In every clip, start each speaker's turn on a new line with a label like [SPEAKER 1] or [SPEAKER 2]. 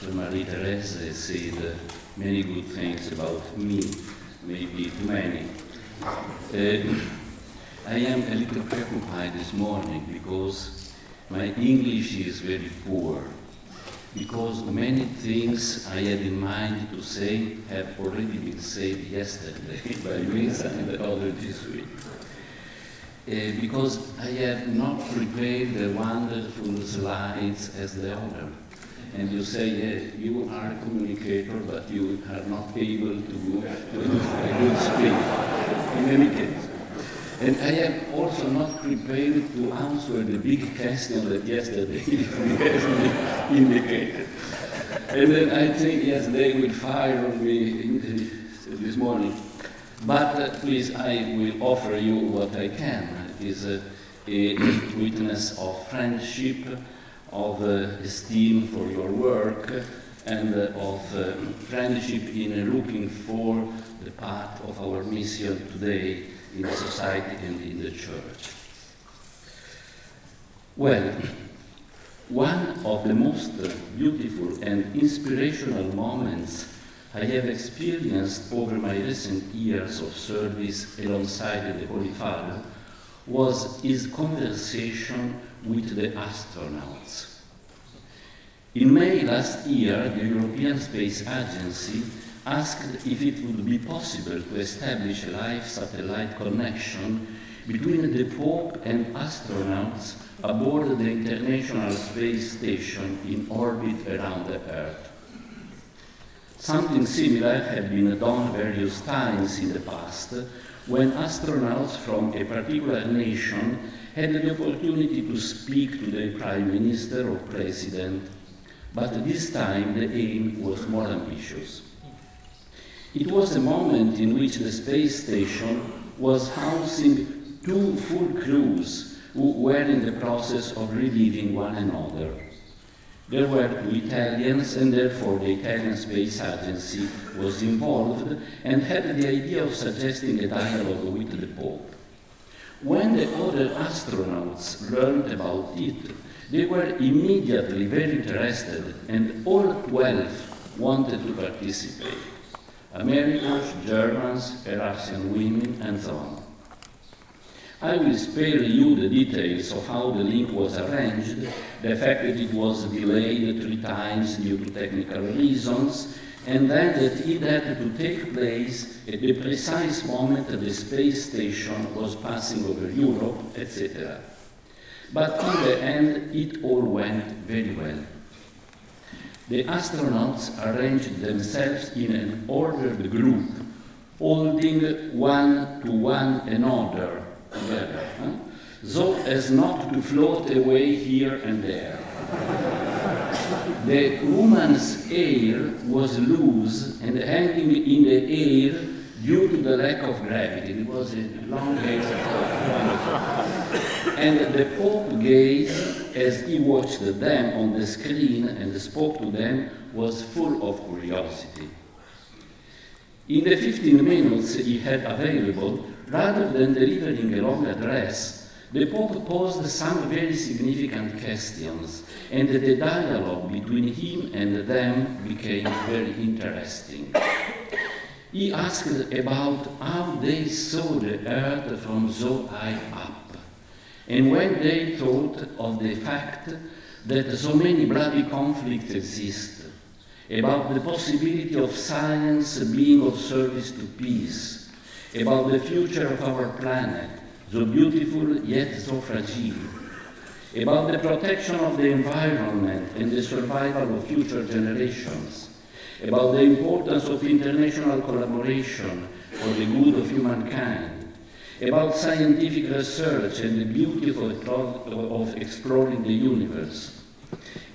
[SPEAKER 1] after Marie-Thérèse said many good things about me, maybe too many. I am a little preoccupied this morning because my English is very poor, because many things I had in mind to say have already been said yesterday by Luisa and the other Jesuit. Because I have not prepared the wonderful slides as the other. And you say, yeah, you are a communicator, but you are not able to do a good speech. In any case. And I am also not prepared to answer the big question that yesterday we have indicated. And then I think, yes, they will fire on me this morning. But please, I will offer you what I can. It is a witness of friendship, of esteem for your work, and of friendship in looking for the path of our mission today in society and in the church. Well, one of the most beautiful and inspirational moments I have experienced over my recent years of service alongside the Holy Father was his conversation with the astronauts. In May last year, the European Space Agency asked if it would be possible to establish a live satellite connection between the Pope and astronauts aboard the International Space Station in orbit around the Earth. Something similar had been done various times in the past when astronauts from a particular nation had the opportunity to speak to the Prime Minister or President, but this time the aim was more ambitious. It was a moment in which the space station was housing two full crews who were in the process of relieving one another. There were two Italians, and therefore the Italian Space Agency was involved and had the idea of suggesting a dialogue with the Pope. When the other astronauts learned about it, they were immediately very interested, and all 12 wanted to participate. Americans, Germans, Russian women, and so on. I will spare you the details of how the link was arranged, the fact that it was delayed 3 times due to technical reasons, and then that it had to take place at the precise moment that the space station was passing over Europe, etc. But in the end, it all went very well. The astronauts arranged themselves in an ordered group, holding one to one another together, so as not to float away here and there. The woman's hair was loose and hanging in the air due to the lack of gravity. It was a long hair. And the Pope gazed as he watched them on the screen and spoke to them, was full of curiosity. In the 15 minutes he had available, rather than delivering a long address, the Pope posed some very significant questions, and the dialogue between him and them became very interesting. He asked about how they saw the Earth from so high up, and when they thought of the fact that so many bloody conflicts exist, about the possibility of science being of service to peace, about the future of our planet, so beautiful yet so fragile, about the protection of the environment and the survival of future generations, about the importance of international collaboration for the good of humankind, about scientific research and the beauty of exploring the universe,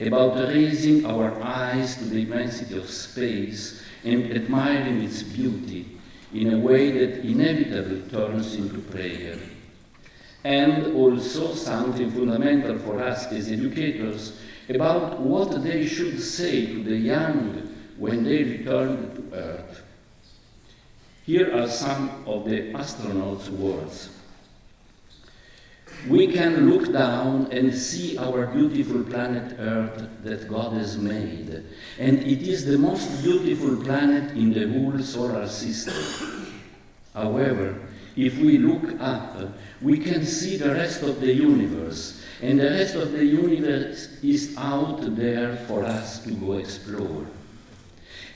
[SPEAKER 1] about raising our eyes to the immensity of space and admiring its beauty in a way that inevitably turns into prayer. And also something fundamental for us as educators about what they should say to the young when they return to Earth. Here are some of the astronauts' words. we can look down and see our beautiful planet Earth that God has made. And it is the most beautiful planet in the whole solar system. However, if we look up, we can see the rest of the universe. And the rest of the universe is out there for us to go explore.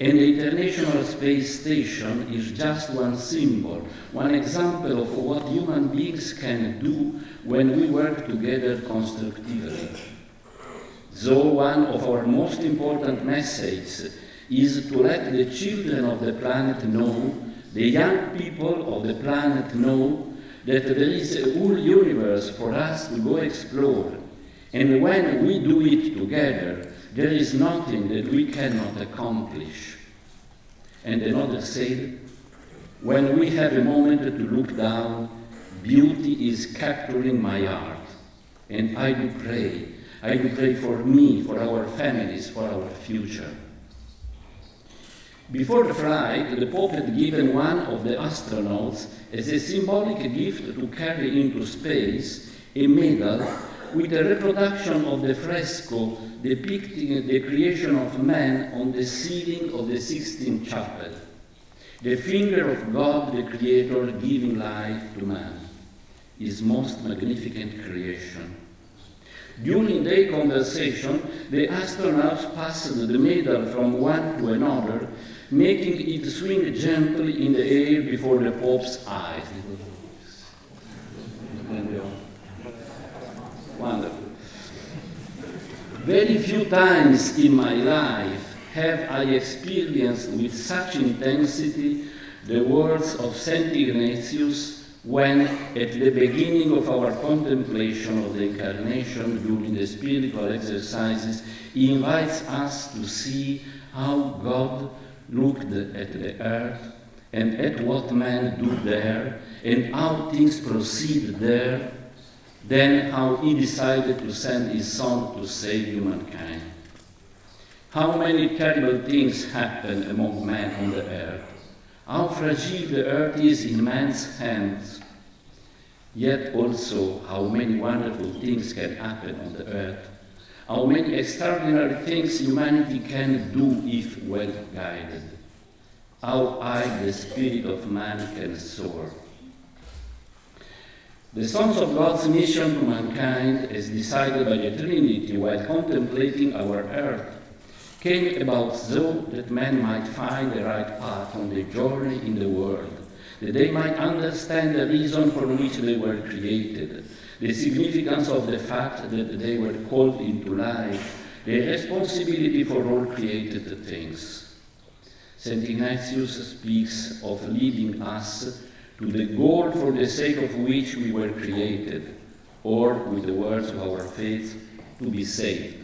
[SPEAKER 1] And the International Space Station is just one symbol, one example of what human beings can do when we work together constructively. So one of our most important messages is to let the children of the planet know, the young people of the planet know, that there is a whole universe for us to go explore. And when we do it together, there is nothing that we cannot accomplish. And another said, when we have a moment to look down, beauty is capturing my heart. And I do pray for me, for our families, for our future. Before the flight, the Pope had given one of the astronauts as a symbolic gift to carry into space a medal with a reproduction of the fresco depicting the creation of man on the ceiling of the Sistine Chapel, the finger of God the Creator giving life to man, his most magnificent creation. During their conversation, the astronauts passed the medal from one to another, making it swing gently in the air before the Pope's eyes. Wonderful. Very few times in my life have I experienced with such intensity the words of St. Ignatius when, at the beginning of our contemplation of the Incarnation during the spiritual exercises, he invites us to see how God looked at the earth and at what man do there and how things proceed there, then how he decided to send his Son to save humankind. How many terrible things happen among men on the earth. How fragile the earth is in man's hands. Yet also how many wonderful things can happen on the earth. How many extraordinary things humanity can do if well guided. How high the spirit of man can soar. The Sons of God's mission to mankind, as decided by the Trinity while contemplating our earth, came about so that man might find the right path on their journey in the world, that they might understand the reason for which they were created, the significance of the fact that they were called into life, the responsibility for all created things. St. Ignatius speaks of leading us to the goal for the sake of which we were created, or, with the words of our faith, to be saved.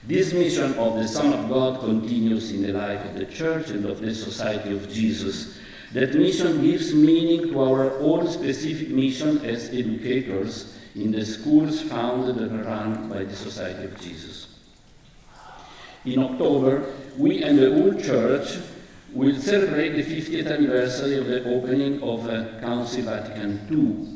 [SPEAKER 1] This mission of the Son of God continues in the life of the Church and of the Society of Jesus. That mission gives meaning to our own specific mission as educators in the schools founded and run by the Society of Jesus. In October, we and the whole Church will celebrate the 50th anniversary of the opening of Council Vatican II,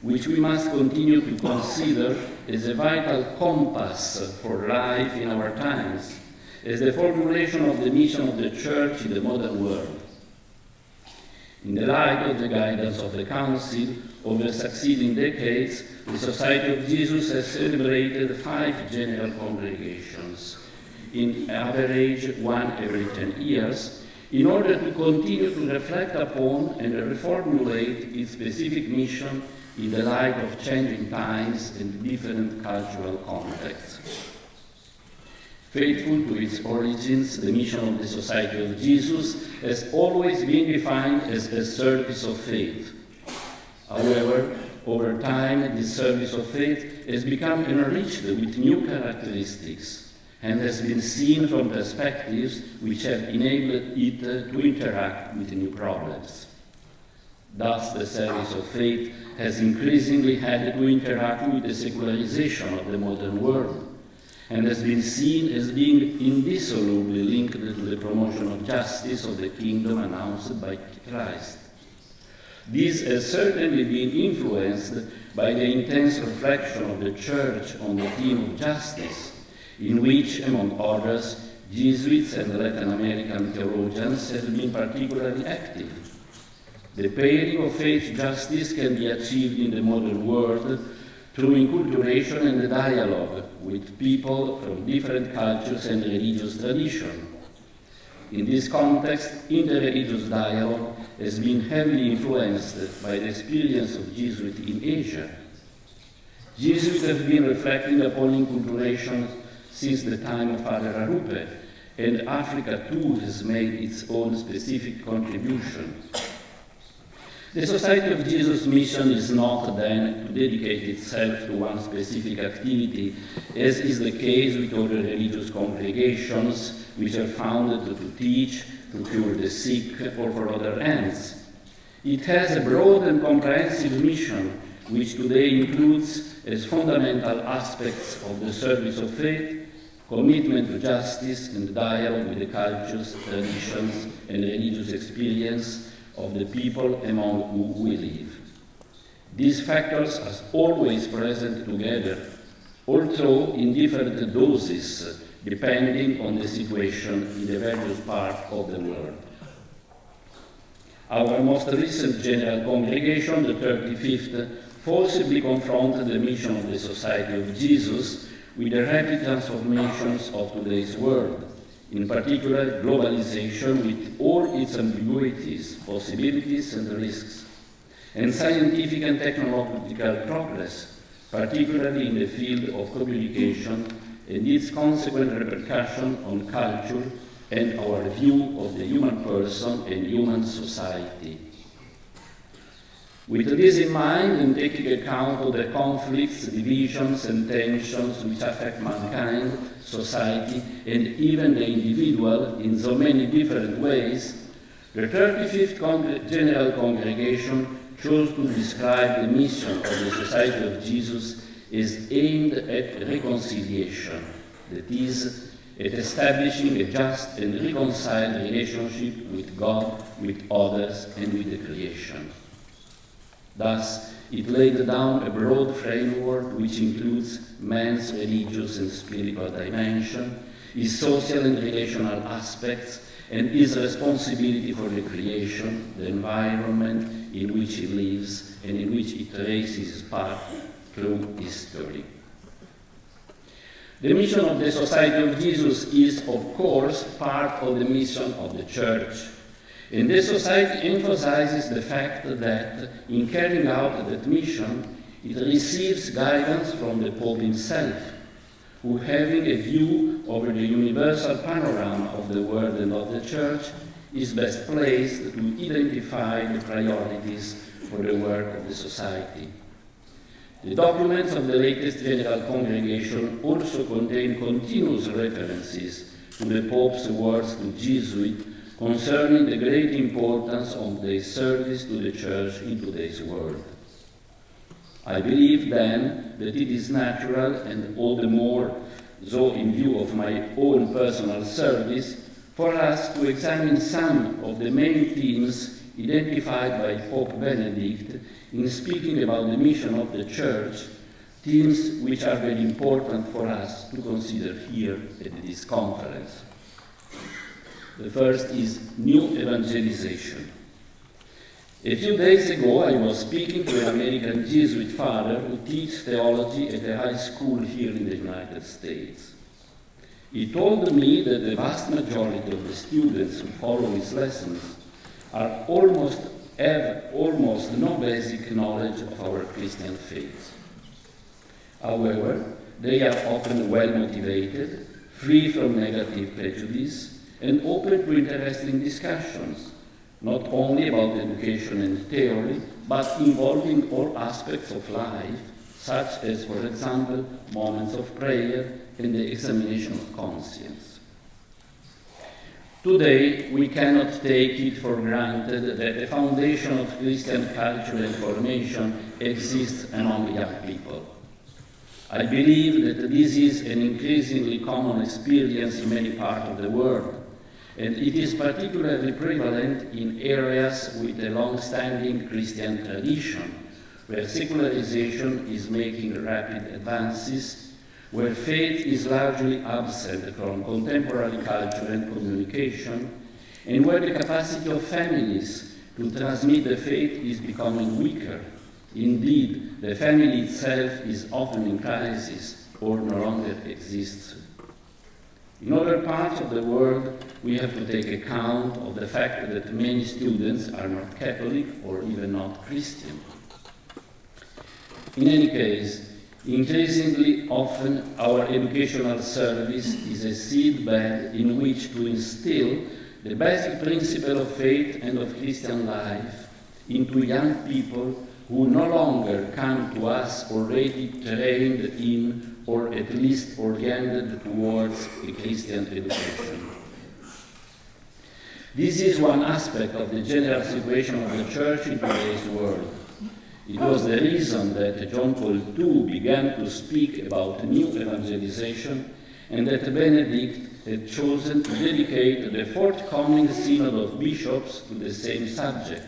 [SPEAKER 1] which we must continue to consider as a vital compass for life in our times, as the formulation of the mission of the Church in the modern world. In the light of the guidance of the Council over succeeding decades, the Society of Jesus has celebrated 5 general congregations, in average one every 10 years, in order to continue to reflect upon and reformulate its specific mission in the light of changing times and different cultural contexts. Faithful to its origins, the mission of the Society of Jesus has always been defined as a service of faith. However, over time, this service of faith has become enriched with new characteristics and has been seen from perspectives which have enabled it to interact with new problems. Thus, the service of faith has increasingly had to interact with the secularization of the modern world, and has been seen as being indissolubly linked to the promotion of justice of the kingdom announced by Christ. This has certainly been influenced by the intense reflection of the Church on the theme of justice, in which, among others, Jesuits and Latin American theologians have been particularly active. The pairing of faith justice can be achieved in the modern world through enculturation and dialogue with people from different cultures and religious traditions. In this context, interreligious dialogue has been heavily influenced by the experience of Jesuits in Asia. Jesuits have been reflecting upon enculturation since the time of Father Arupe, and Africa too has made its own specific contribution. The Society of Jesus' mission is not then to dedicate itself to one specific activity, as is the case with other religious congregations which are founded to teach, to cure the sick, or for other ends. It has a broad and comprehensive mission, which today includes as fundamental aspects of the service of faith, commitment to justice and dialogue with the cultures, traditions, and religious experience of the people among whom we live. These factors are always present together, although in different doses, depending on the situation in the various parts of the world. Our most recent General Congregation, the 35th, forcibly confronted the mission of the Society of Jesus with the rapid transformations of today's world, in particular globalization with all its ambiguities, possibilities and risks, and scientific and technological progress, particularly in the field of communication and its consequent repercussion on culture and our view of the human person and human society. With this in mind, and taking account of the conflicts, divisions, and tensions which affect mankind, society, and even the individual in so many different ways, the 35th General Congregation chose to describe the mission of the Society of Jesus is aimed at reconciliation, that is, at establishing a just and reconciled relationship with God, with others, and with the creation. Thus, it laid down a broad framework which includes man's religious and spiritual dimension, his social and relational aspects, and his responsibility for the creation, the environment in which he lives, and in which he traces his path through history. The mission of the Society of Jesus is, of course, part of the mission of the Church. And the Society emphasizes the fact that, in carrying out that mission, it receives guidance from the Pope himself, who, having a view over the universal panorama of the world and of the Church, is best placed to identify the priorities for the work of the Society. The documents of the latest General Congregation also contain continuous references to the Pope's words to Jesuit concerning the great importance of their service to the Church in today's world. I believe, then, that it is natural, and all the more so in view of my own personal service, for us to examine some of the main themes identified by Pope Benedict in speaking about the mission of the Church, themes which are very important for us to consider here at this conference. The first is new evangelization. A few days ago, I was speaking to an American Jesuit father who teaches theology at a high school here in the United States. He told me that the vast majority of the students who follow his lessons have almost no basic knowledge of our Christian faith. However, they are often well motivated, free from negative prejudice, and open to interesting discussions, not only about education and theory, but involving all aspects of life, such as, for example, moments of prayer and the examination of conscience. Today, we cannot take it for granted that the foundation of Christian culture and formation exists among young people. I believe that this is an increasingly common experience in many parts of the world, and it is particularly prevalent in areas with a long-standing Christian tradition, where secularization is making rapid advances, where faith is largely absent from contemporary culture and communication, and where the capacity of families to transmit the faith is becoming weaker. Indeed, the family itself is often in crisis or no longer exists. In other parts of the world, we have to take account of the fact that many students are not Catholic or even not Christian. In any case, increasingly often our educational service is a seedbed in which to instill the basic principle of faith and of Christian life into young people who no longer come to us already trained in or at least oriented towards a Christian education. This is one aspect of the general situation of the Church in today's world. It was the reason that John Paul II began to speak about new evangelization and that Benedict had chosen to dedicate the forthcoming Synod of Bishops to the same subject,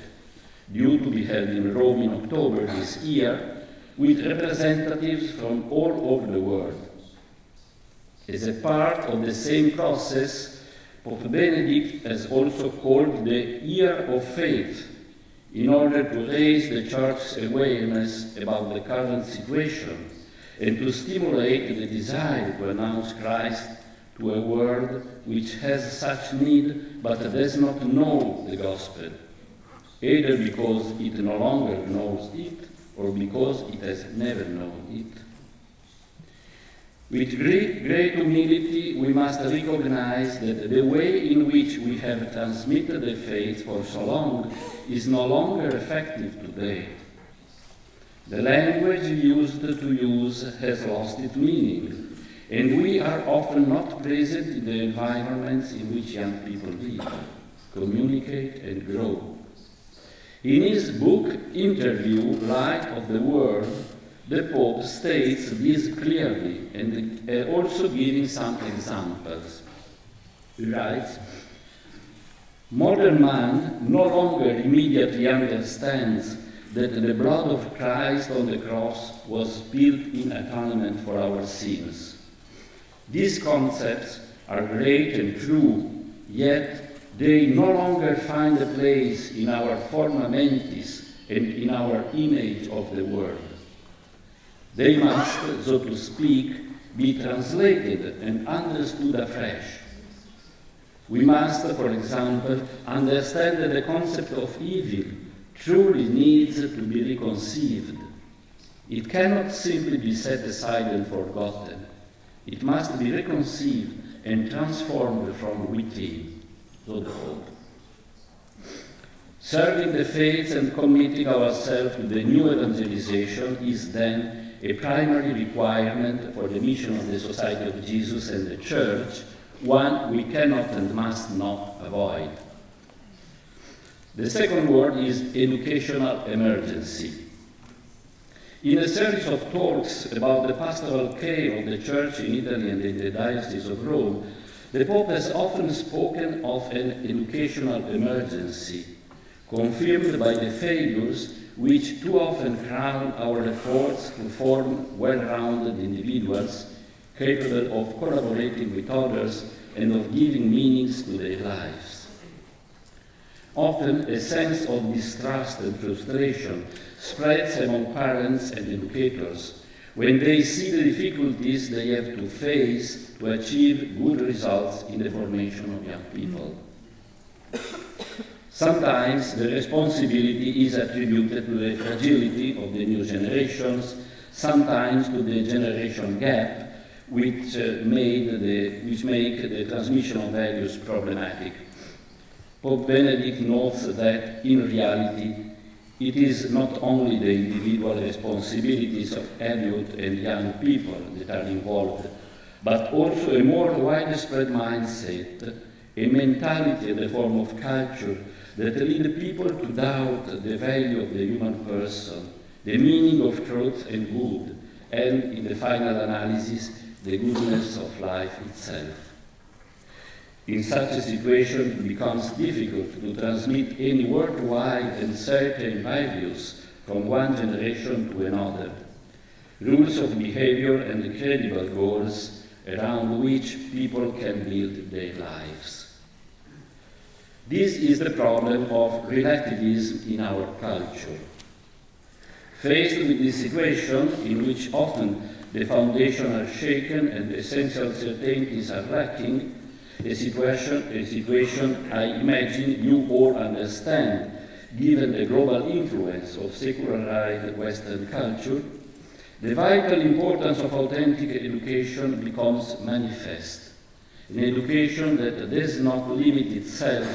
[SPEAKER 1] due to be held in Rome in October this year, with representatives from all over the world. As a part of the same process, Pope Benedict has also called the Year of Faith in order to raise the Church's awareness about the current situation and to stimulate the desire to announce Christ to a world which has such need but does not know the gospel, either because it no longer knows it or because it has never known it. With great humility, we must recognize that the way in which we have transmitted the faith for so long is no longer effective today. The language used to use has lost its meaning, and we are often not present in the environments in which young people live, communicate, and grow. In his book, Interview, Light of the World, the Pope states this clearly and also giving some examples. He writes, "Modern man no longer immediately understands that the blood of Christ on the cross was spilled in atonement for our sins. These concepts are great and true, yet they no longer find a place in our forma mentis and in our image of the world. They must, so to speak, be translated and understood afresh. We must, for example, understand that the concept of evil truly needs to be reconceived. It cannot simply be set aside and forgotten. It must be reconceived and transformed from within." So the Pope. Serving the faith and committing ourselves to the new evangelization is then a primary requirement for the mission of the Society of Jesus and the Church, one we cannot and must not avoid. The second word is educational emergency. In a series of talks about the pastoral care of the Church in Italy and in the Diocese of Rome, the Pope has often spoken of an educational emergency, confirmed by the failures which too often crown our efforts to form well-rounded individuals capable of collaborating with others and of giving meanings to their lives. Often a sense of distrust and frustration spreads among parents and educators when they see the difficulties they have to face to achieve good results in the formation of young people. Sometimes the responsibility is attributed to the fragility of the new generations, sometimes to the generation gap, which make the transmission of values problematic. Pope Benedict notes that, in reality, it is not only the individual responsibilities of adult and young people that are involved, but also a more widespread mindset, a mentality and a form of culture that lead people to doubt the value of the human person, the meaning of truth and good, and, in the final analysis, the goodness of life itself. In such a situation, it becomes difficult to transmit any worldwide and certain values from one generation to another, rules of behavior and credible goals around which people can build their lives. This is the problem of relativism in our culture. Faced with this situation, in which often the foundations are shaken and essential certainties are lacking, a situation I imagine you all understand, given the global influence of secularized Western culture, the vital importance of authentic education becomes manifest. An education that does not limit itself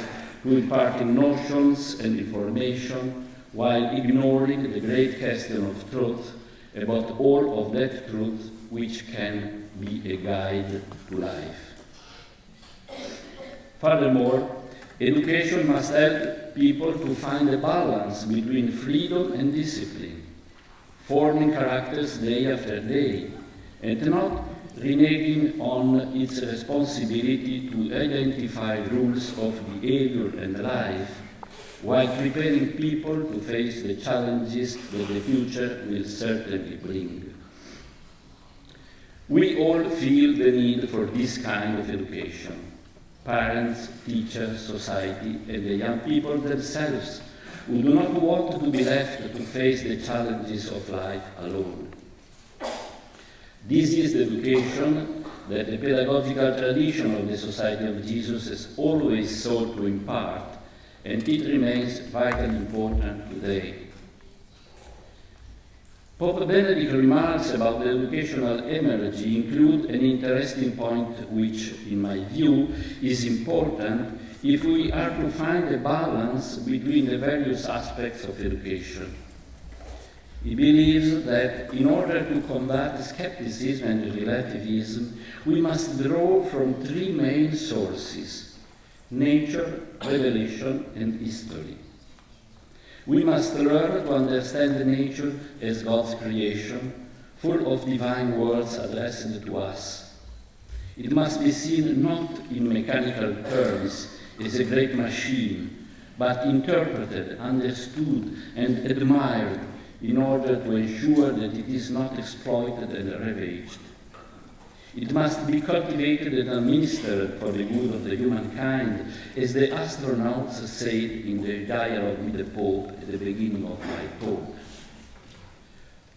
[SPEAKER 1] to imparting notions and information while ignoring the great question of truth about all of that truth which can be a guide to life. Furthermore, education must help people to find a balance between freedom and discipline, forming characters day after day, and not reneging on its responsibility to identify rules of behavior and life, while preparing people to face the challenges that the future will certainly bring. We all feel the need for this kind of education. Parents, teachers, society, and the young people themselves who do not want to be left to face the challenges of life alone. This is the education that the pedagogical tradition of the Society of Jesus has always sought to impart, and it remains vitally important today. Pope Benedict remarks about the educational emergency include an interesting point which, in my view, is important if we are to find a balance between the various aspects of education. He believes that in order to combat skepticism and relativism, we must draw from three main sources: nature, revelation, and history. We must learn to understand nature as God's creation, full of divine words addressed to us. It must be seen not in mechanical terms as a great machine, but interpreted, understood, and admired in order to ensure that it is not exploited and ravaged. It must be cultivated and administered for the good of the humankind, as the astronauts said in their dialogue with the Pope at the beginning of my talk.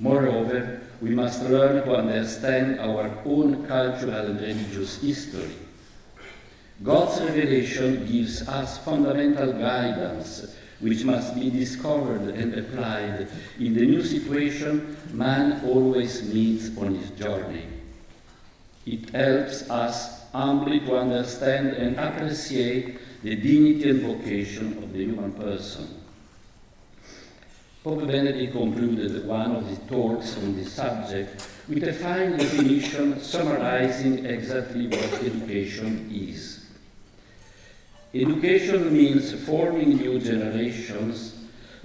[SPEAKER 1] Moreover, we must learn to understand our own cultural and religious history. God's revelation gives us fundamental guidance, which must be discovered and applied in the new situation man always meets on his journey. It helps us humbly to understand and appreciate the dignity and vocation of the human person. Pope Benedict concluded one of his talks on this subject with a fine definition summarizing exactly what education is. Education means forming new generations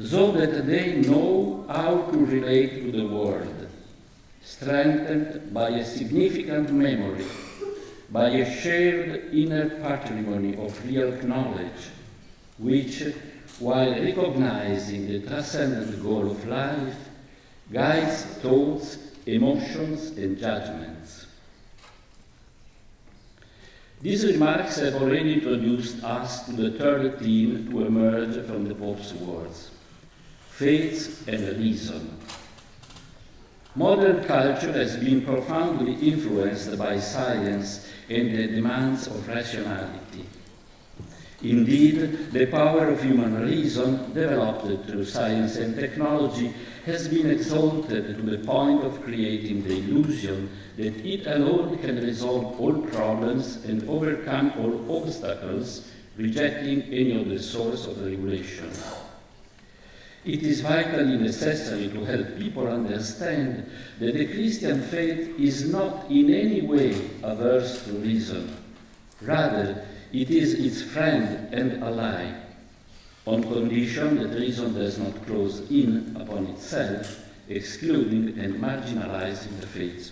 [SPEAKER 1] so that they know how to relate to the world, strengthened by a significant memory, by a shared inner patrimony of real knowledge, which, while recognizing the transcendent goal of life, guides thoughts, emotions, and judgments. These remarks have already introduced us to the third theme to emerge from the Pope's words: faith and reason. Modern culture has been profoundly influenced by science and the demands of rationality. Indeed, the power of human reason, developed through science and technology, has been exalted to the point of creating the illusion that it alone can resolve all problems and overcome all obstacles, rejecting any other source of regulation. It is vitally necessary to help people understand that the Christian faith is not in any way averse to reason. Rather, it is its friend and ally, on condition that reason does not close in upon itself, excluding and marginalizing the faith.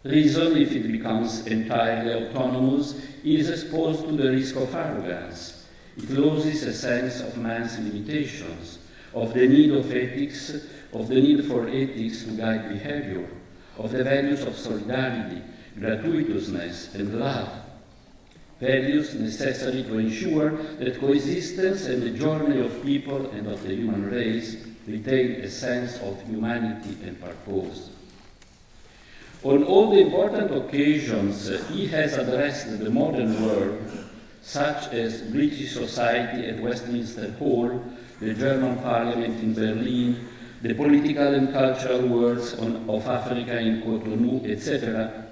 [SPEAKER 1] Reason, if it becomes entirely autonomous, is exposed to the risk of arrogance. It loses a sense of man's limitations, of the need of ethics, of the need for ethics to guide behavior, of the values of solidarity, gratuitousness, and love. Values necessary to ensure that coexistence and the journey of people and of the human race retain a sense of humanity and purpose. On all the important occasions he has addressed the modern world, such as British society at Westminster Hall, the German Parliament in Berlin, the political and cultural worlds of Africa in Cotonou, etc.,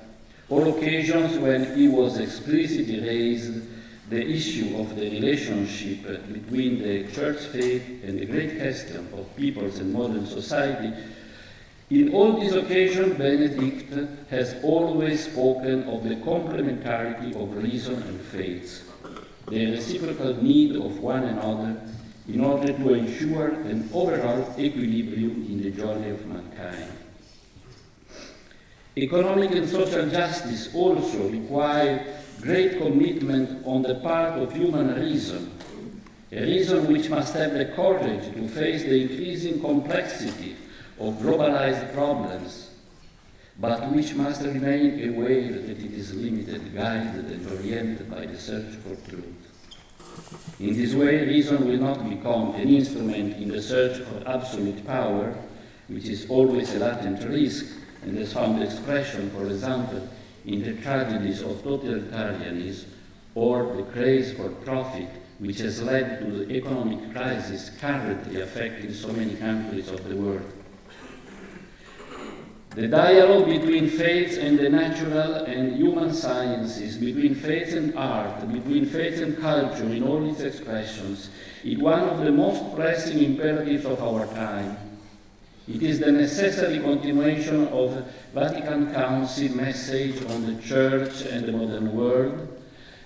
[SPEAKER 1] all occasions when he was explicitly raised the issue of the relationship between the church faith and the great question of peoples and modern society. In all these occasions, Benedict has always spoken of the complementarity of reason and faith, the reciprocal need of one another in order to ensure an overall equilibrium in the journey of mankind. Economic and social justice also require great commitment on the part of human reason, a reason which must have the courage to face the increasing complexity of globalized problems, but which must remain aware that it is limited, guided, and oriented by the search for truth. In this way, reason will not become an instrument in the search for absolute power, which is always a latent risk, and has found expression, for example, in the tragedies of totalitarianism or the craze for profit, which has led to the economic crisis currently affecting so many countries of the world. The dialogue between faith and the natural and human sciences, between faith and art, between faith and culture in all its expressions, is one of the most pressing imperatives of our time. It is the necessary continuation of Vatican Council message on the Church and the modern world,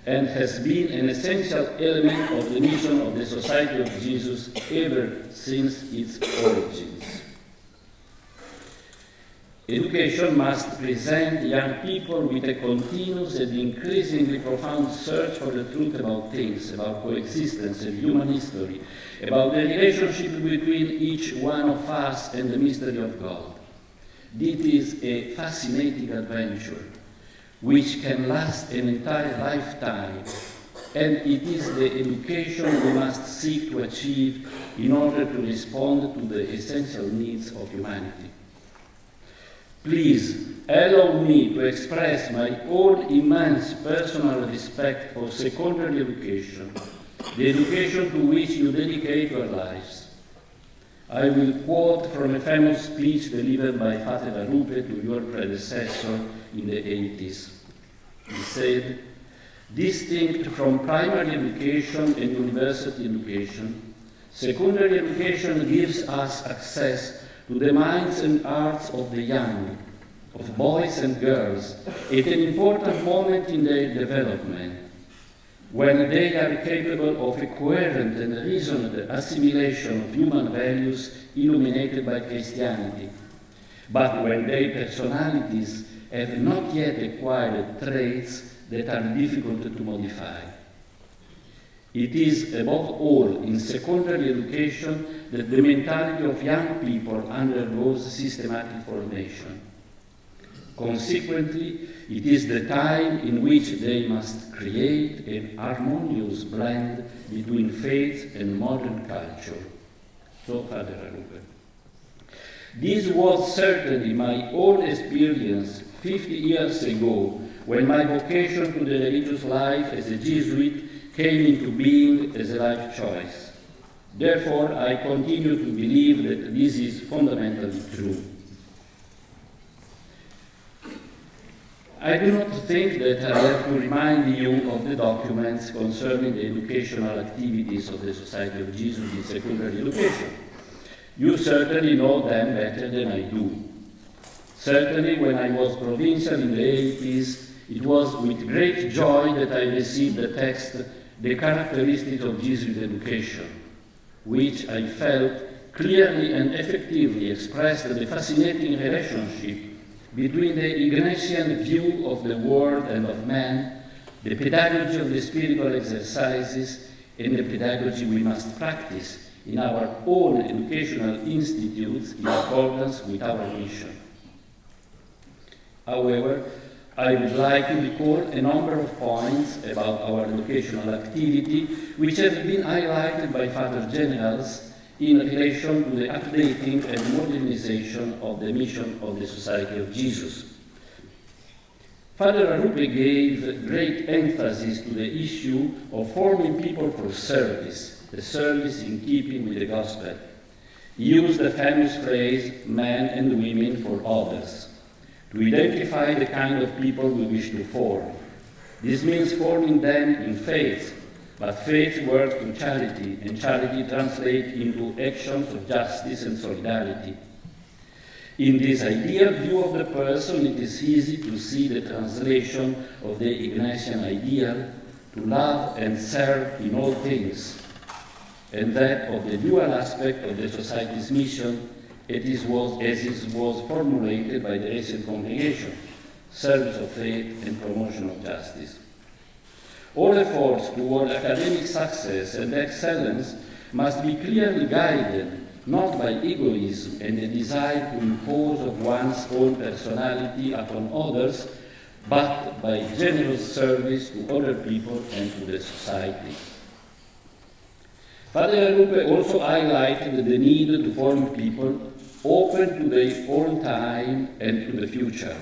[SPEAKER 1] and has been an essential element of the mission of the Society of Jesus ever since its origins. Education must present young people with a continuous and increasingly profound search for the truth about things, about coexistence and human history, about the relationship between each one of us and the mystery of God. This is a fascinating adventure which can last an entire lifetime, and it is the education we must seek to achieve in order to respond to the essential needs of humanity. Please allow me to express my own immense personal respect for secondary education, the education to which you dedicate your lives. I will quote from a famous speech delivered by Father Rupe to your predecessor in the 80s. He said, "Distinct from primary education and university education, secondary education gives us access to the minds and hearts of the young, of boys and girls, at an important moment in their development, when they are capable of a coherent and reasoned assimilation of human values illuminated by Christianity, but when their personalities have not yet acquired traits that are difficult to modify. It is, above all, in secondary education that the mentality of young people undergoes systematic formation. Consequently, it is the time in which they must create an harmonious blend between faith and modern culture." So, Father Rupe. This was certainly my own experience 50 years ago, when my vocation to the religious life as a Jesuit came into being as a life choice. Therefore, I continue to believe that this is fundamentally true. I do not think that I have to remind you of the documents concerning the educational activities of the Society of Jesus in secondary education. You certainly know them better than I do. Certainly, when I was provincial in the 80s, it was with great joy that I received the text, "The Characteristics of Jesuit Education," which I felt clearly and effectively expressed the fascinating relationship between the Ignatian view of the world and of man, the pedagogy of the spiritual exercises, and the pedagogy we must practice in our own educational institutes in accordance with our mission. However, I would like to recall a number of points about our educational activity which have been highlighted by Father Generals in relation to the updating and modernization of the mission of the Society of Jesus. Father Arupe gave great emphasis to the issue of forming people for service, the service in keeping with the gospel. He used the famous phrase, men and women for others, to identify the kind of people we wish to form. This means forming them in faith, but faith works to charity, and charity translates into actions of justice and solidarity. In this ideal view of the person, it is easy to see the translation of the Ignatian ideal to love and serve in all things, and that of the dual aspect of the Society's mission as it was formulated by the recent congregation, service of faith and promotion of justice. All efforts toward academic success and excellence must be clearly guided not by egoism and the desire to impose of one's own personality upon others, but by generous service to other people and to the society. Father Arupe also highlighted the need to form people open to their own time and to the future.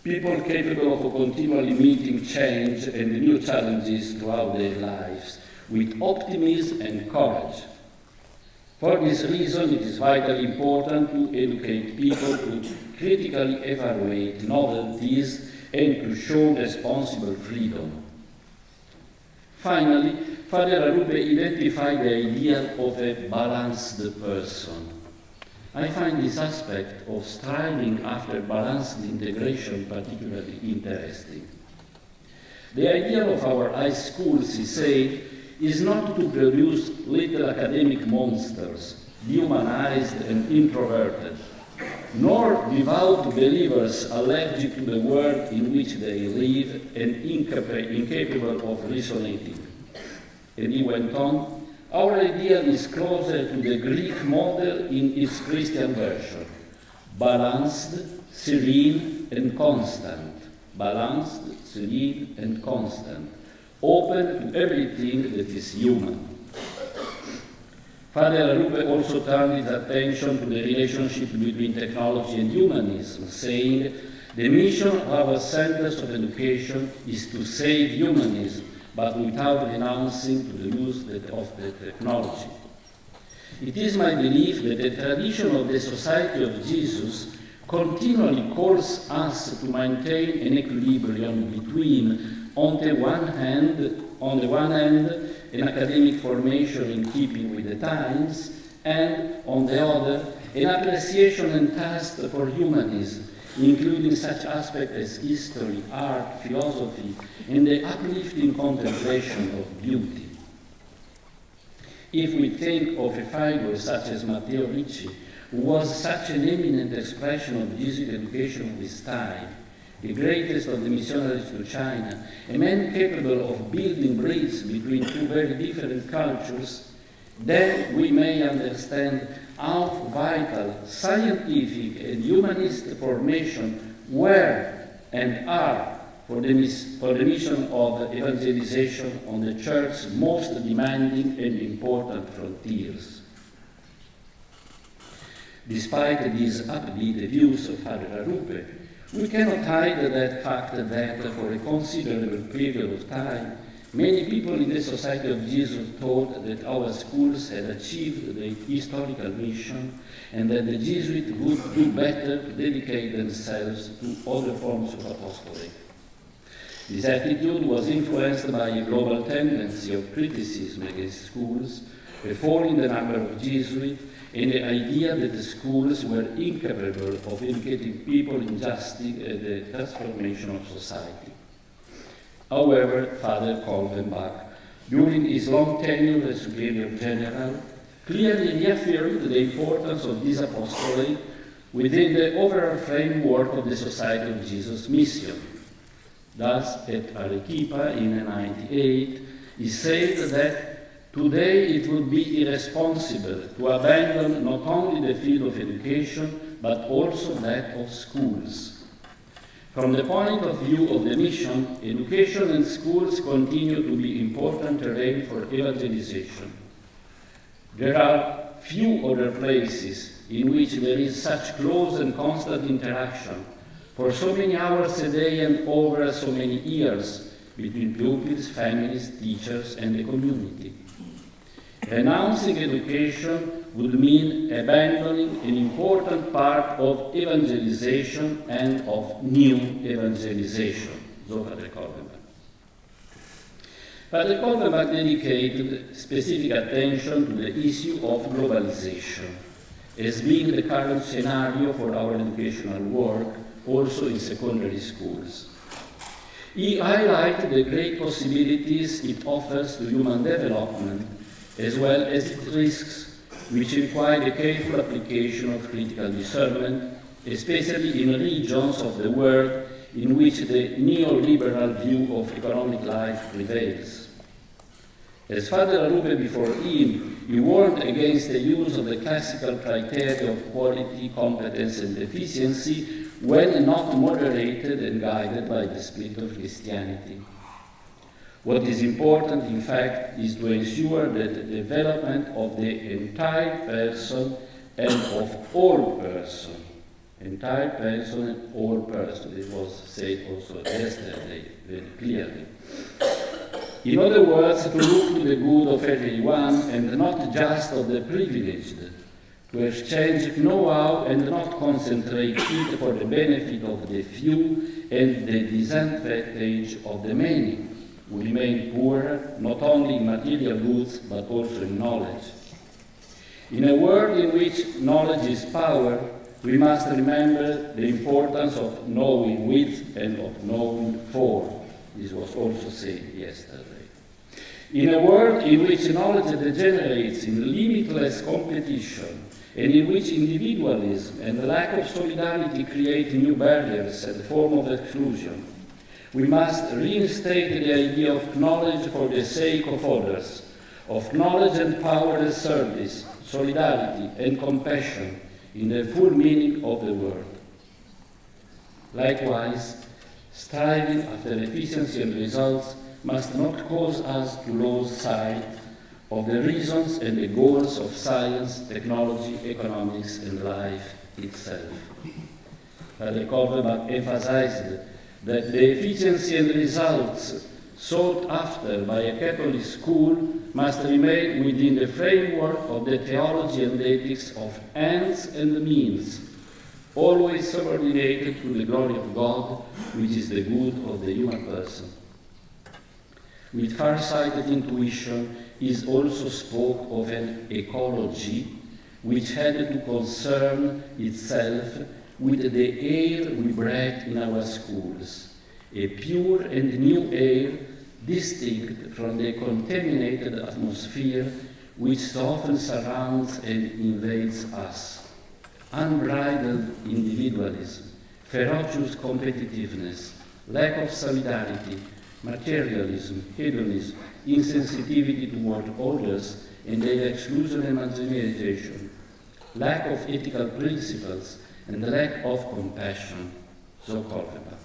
[SPEAKER 1] People capable of continually meeting change and new challenges throughout their lives with optimism and courage. For this reason, it is vitally important to educate people to critically evaluate novelties and to show responsible freedom. Finally, Father Arupe identified the idea of a balanced person. I find this aspect of striving after balanced integration particularly interesting. The idea of our high schools, he said, is not to produce little academic monsters, dehumanized and introverted, nor devout believers allergic to the world in which they live and incapable of resonating. And he went on, our ideal is closer to the Greek model in its Christian version, balanced, serene, and constant. Balanced, serene, and constant, open to everything that is human. Father Arupe also turned his attention to the relationship between technology and humanism, saying, the mission of our centers of education is to save humanism, but without renouncing to the use of the technology. It is my belief that the tradition of the Society of Jesus continually calls us to maintain an equilibrium between, on the one hand, an academic formation in keeping with the times, and, on the other, an appreciation and thirst for humanism, including such aspects as history, art, philosophy, and the uplifting contemplation of beauty. If we think of a figure such as Matteo Ricci, who was such an eminent expression of Jesuit education of his time, the greatest of the missionaries to China, a man capable of building bridges between two very different cultures, then we may understand how vital scientific and humanist formation were and are for the mission of evangelization on the Church's most demanding and important frontiers. Despite these upbeat views of Father Arupe, we cannot hide that fact that for a considerable period of time, many people in the Society of Jesus thought that our schools had achieved the historical mission and that the Jesuits would do better to dedicate themselves to other forms of apostolate. This attitude was influenced by a global tendency of criticism against schools, a fall in the number of Jesuits, and the idea that the schools were incapable of educating people in justice and the transformation of society. However, Father Kolvenbach, during his long tenure as Superior General, clearly reaffirmed the importance of this apostolate within the overall framework of the Society of Jesus mission. Thus, at Arequipa in 1998, he said that today it would be irresponsible to abandon not only the field of education, but also that of schools. From the point of view of the mission, education and schools continue to be important terrain for evangelization. There are few other places in which there is such close and constant interaction for so many hours a day and over so many years between pupils, families, teachers, and the community. Renouncing education would mean abandoning an important part of evangelization and of new evangelization. So Father Kolbenbach. Father Kolbenbach dedicated specific attention to the issue of globalization as being the current scenario for our educational work, also in secondary schools. He highlighted the great possibilities it offers to human development, as well as its risks, which require the careful application of critical discernment, especially in regions of the world in which the neoliberal view of economic life prevails. As Father Arupe before him, he warned against the use of the classical criteria of quality, competence, and efficiency when not moderated and guided by the spirit of Christianity. What is important, in fact, is to ensure that the development of the entire person and of all person, entire person and all person, it was said also yesterday very clearly. In other words, to look to the good of everyone and not just of the privileged, to exchange know-how and not concentrate it for the benefit of the few and the disadvantage of the many, who remain poorer not only in material goods but also in knowledge. In a world in which knowledge is power, we must remember the importance of knowing with and of knowing for. This was also said yesterday. In a world in which knowledge degenerates in limitless competition, and in which individualism and the lack of solidarity create new barriers and form of exclusion, we must reinstate the idea of knowledge for the sake of others, of knowledge and power as service, solidarity and compassion in the full meaning of the word. Likewise, striving after efficiency and results must not cause us to lose sight of the reasons and the goals of science, technology, economics, and life itself. Father Kolbenbach emphasized that the efficiency and results sought after by a Catholic school must remain within the framework of the theology and ethics of ends and means, always subordinated to the glory of God, which is the good of the human person. With far-sighted intuition, he also spoke of an ecology which had to concern itself with the air we breathe in our schools, a pure and new air distinct from the contaminated atmosphere which so often surrounds and invades us. Unbridled individualism, ferocious competitiveness, lack of solidarity, materialism, hedonism, insensitivity toward others, and their exclusion and marginalization, lack of ethical principles, and the lack of compassion, so Kolbenbach.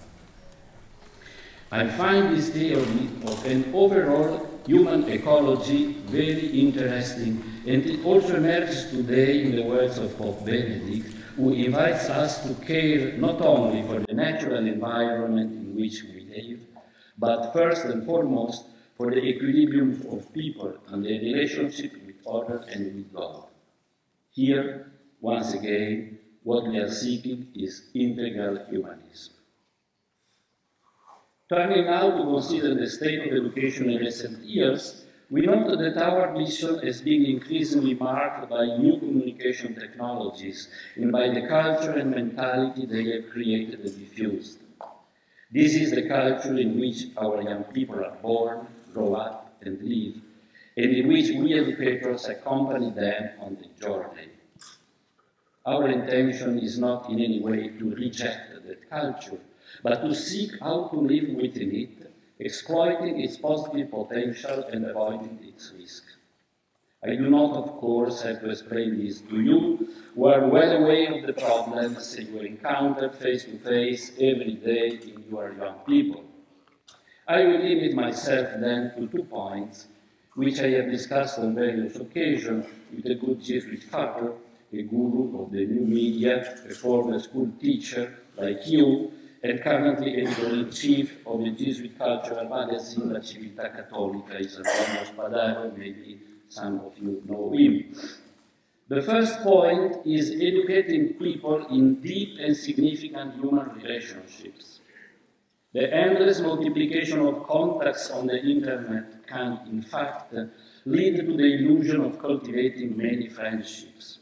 [SPEAKER 1] I find this theory of an overall human ecology very interesting, and it also emerges today in the words of Pope Benedict, who invites us to care not only for the natural environment in which we live, but first and foremost for the equilibrium of people and their relationship with others and with God. Here, once again, what we are seeking is integral humanism. Turning now to consider the state of education in recent years, we note that our mission is being increasingly marked by new communication technologies and by the culture and mentality they have created and diffused. This is the culture in which our young people are born, grow up, and live, and in which we educators accompany them on the journey. Our intention is not in any way to reject that culture, but to seek how to live within it, exploiting its positive potential and avoiding its risk. I do not, of course, have to explain this to you, who are well aware of the problems you encounter face to face every day in your young people. I will limit myself then to 2 points, which I have discussed on various occasions with a good Jesuit father, a guru of the new media, a former school teacher like you, and currently editor-in-chief of the Jesuit cultural magazine La Civiltà Cattolica, is Antonio Spadaro, maybe some of you know him. The first point is educating people in deep and significant human relationships. The endless multiplication of contacts on the internet can, in fact, lead to the illusion of cultivating many friendships.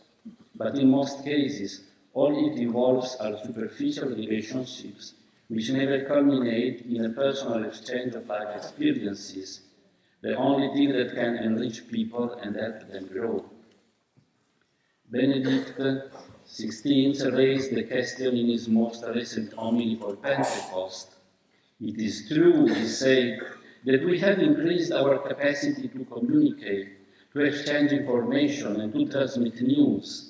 [SPEAKER 1] But in most cases, all it involves are superficial relationships which never culminate in a personal exchange of life experiences, the only thing that can enrich people and help them grow. Benedict XVI raised the question in his most recent homily for Pentecost. It is true, he said, that we have increased our capacity to communicate, to exchange information, and to transmit news.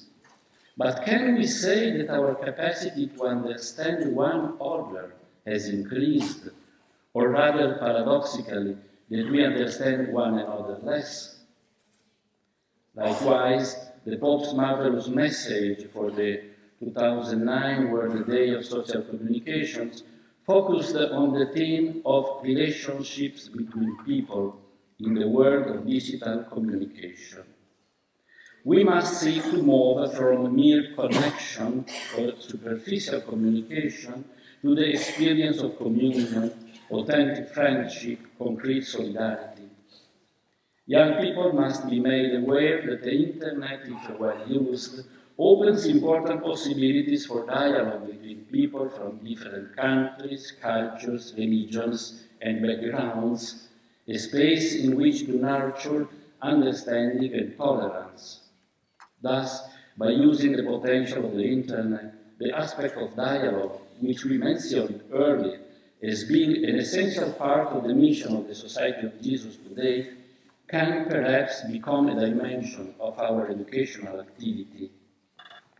[SPEAKER 1] But can we say that our capacity to understand one another has increased, or rather, paradoxically, that we understand one another less? Likewise, the Pope's marvelous message for the 2009 World Day of Social Communications focused on the theme of relationships between people in the world of digital communication. We must seek to move from mere connection or superficial communication to the experience of communion, authentic friendship, concrete solidarity. Young people must be made aware that the internet, if well used, opens important possibilities for dialogue between people from different countries, cultures, religions, and backgrounds, a space in which to nurture understanding and tolerance. Thus, by using the potential of the internet, the aspect of dialogue, which we mentioned earlier, as being an essential part of the mission of the Society of Jesus today, can perhaps become a dimension of our educational activity.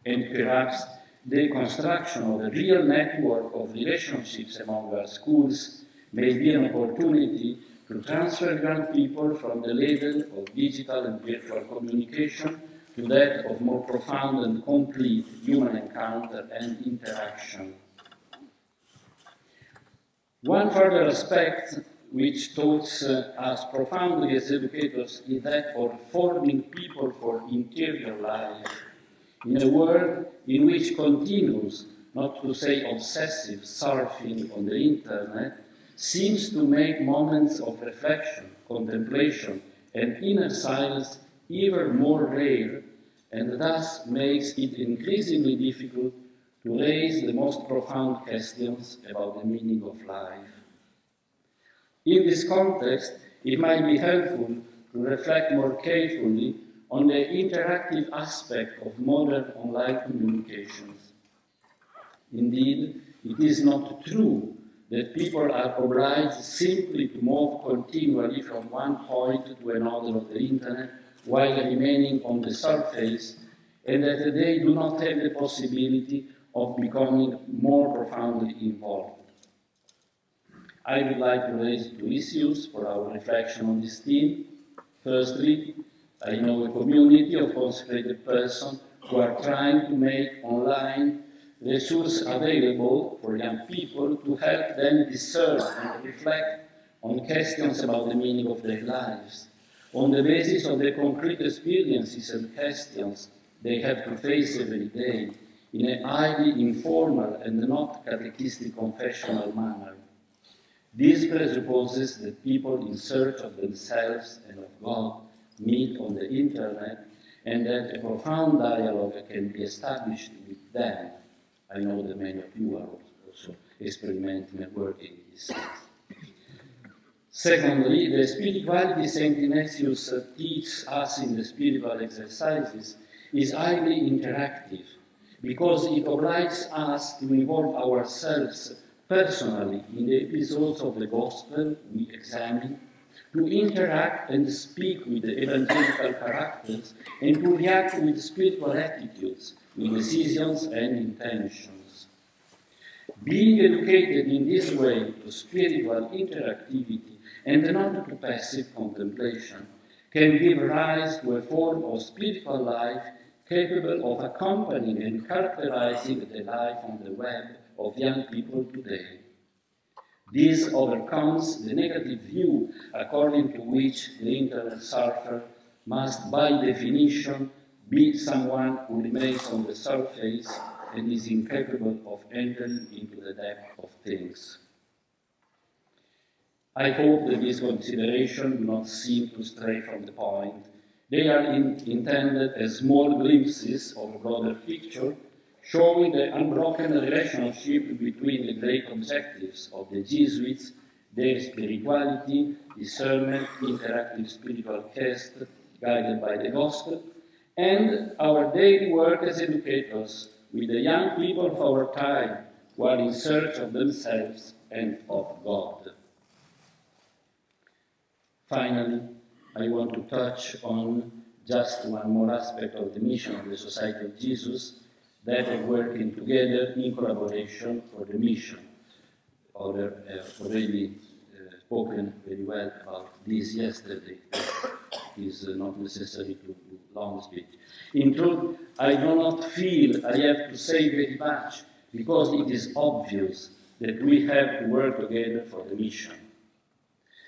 [SPEAKER 1] And perhaps the construction of a real network of relationships among our schools may be an opportunity to transfer young people from the level of digital and virtual communication to that of more profound and complete human encounter and interaction. One further aspect which touches us profoundly as educators is that of forming people for interior life in a world in which continuous, not to say obsessive, surfing on the internet seems to make moments of reflection, contemplation, and inner silence even more rare, and thus makes it increasingly difficult to raise the most profound questions about the meaning of life. In this context, it might be helpful to reflect more carefully on the interactive aspect of modern online communications. Indeed, it is not true that people are obliged simply to move continually from one point to another of the internet while remaining on the surface, and that they do not have the possibility of becoming more profoundly involved. I would like to raise 2 issues for our reflection on this theme. Firstly, I know a community of consecrated persons who are trying to make online resources available for young people to help them discern and reflect on questions about the meaning of their lives, on the basis of the concrete experiences and questions they have to face every day in a highly informal and not catechistic confessional manner. This presupposes that people in search of themselves and of God meet on the internet, and that a profound dialogue can be established with them. I know that many of you are also experimenting and working in this sense. Secondly, the spirituality St. Ignatius teaches us in the spiritual exercises is highly interactive, because it obliges us to involve ourselves personally in the episodes of the Gospel we examine, to interact and speak with the evangelical characters, and to react with spiritual attitudes, with decisions and intentions. Being educated in this way to spiritual interactivity and not to passive contemplation can give rise to a form of spiritual life capable of accompanying and characterizing the life on the web of young people today. This overcomes the negative view according to which the internet surfer must, by definition, be someone who remains on the surface and is incapable of entering into the depth of things. I hope that these considerations do not seem to stray from the point. They are intended as small glimpses of a broader picture, showing the unbroken relationship between the great objectives of the Jesuits, their spirituality, discernment, interactive spiritual quest guided by the Gospel, and our daily work as educators with the young people of our time who are in search of themselves and of God. Finally, I want to touch on just one more aspect of the mission of the Society of Jesus, that of working together in collaboration for the mission. Others have already spoken very well about this yesterday. It is not necessary to do long speech. In truth, I do not feel I have to say very much, because it is obvious that we have to work together for the mission.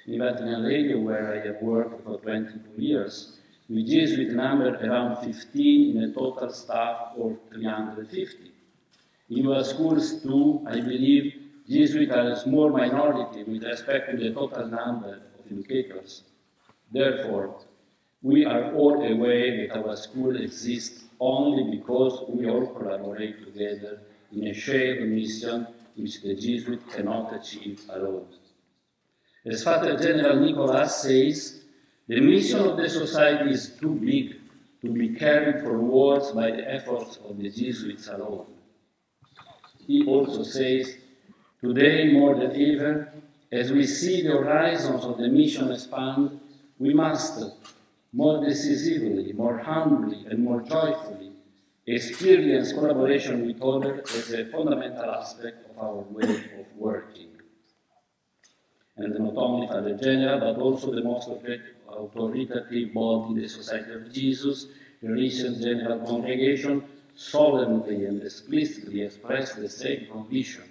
[SPEAKER 1] In Vatican Radio, where I have worked for 22 years, we Jesuit number around 15 in a total staff of 350. In your schools too, I believe, Jesuits are a small minority with respect to the total number of educators. Therefore, we are all aware that our school exists only because we all collaborate together in a shared mission which the Jesuit cannot achieve alone. As Father General Nicholas says, the mission of the Society is too big to be carried forwards by the efforts of the Jesuits alone. He also says, today more than ever, as we see the horizons of the mission expand, we must, more decisively, more humbly, and more joyfully, experience collaboration with others as a fundamental aspect of our way of working. And not only Father General, but also the most authoritative body, the Society of Jesus, the recent General Congregation, solemnly and explicitly expressed the same condition.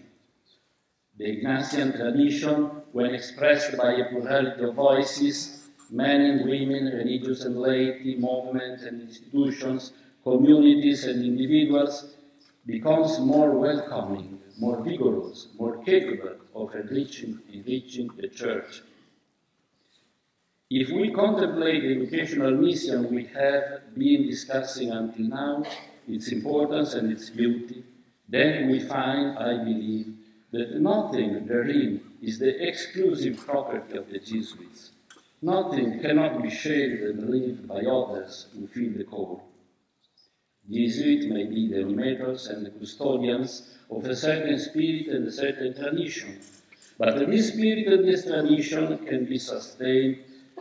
[SPEAKER 1] The Ignatian tradition, when expressed by a plurality of voices, men and women, religious and laity, movements and institutions, communities and individuals, becomes more welcoming, more vigorous, more capable of enriching the Church. If we contemplate the educational mission we have been discussing until now, its importance and its beauty, then we find, I believe, that nothing therein is the exclusive property of the Jesuits. Nothing cannot be shared and lived by others who feel the call. Jesuits may be the animators and the custodians of a certain spirit and a certain tradition, but this spirit and this tradition can be sustained,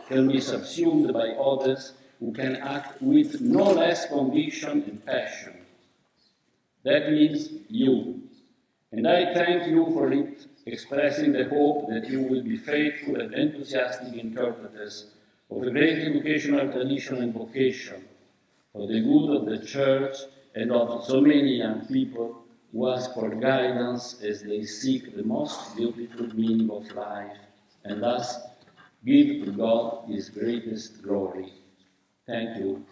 [SPEAKER 1] can be subsumed by others who can act with no less conviction and passion. That means you. And I thank you for it, expressing the hope that you will be faithful and enthusiastic interpreters of a great educational tradition and vocation, for the good of the Church and of so many young people who ask for guidance as they seek the most beautiful meaning of life, and thus give to God His greatest glory. Thank you.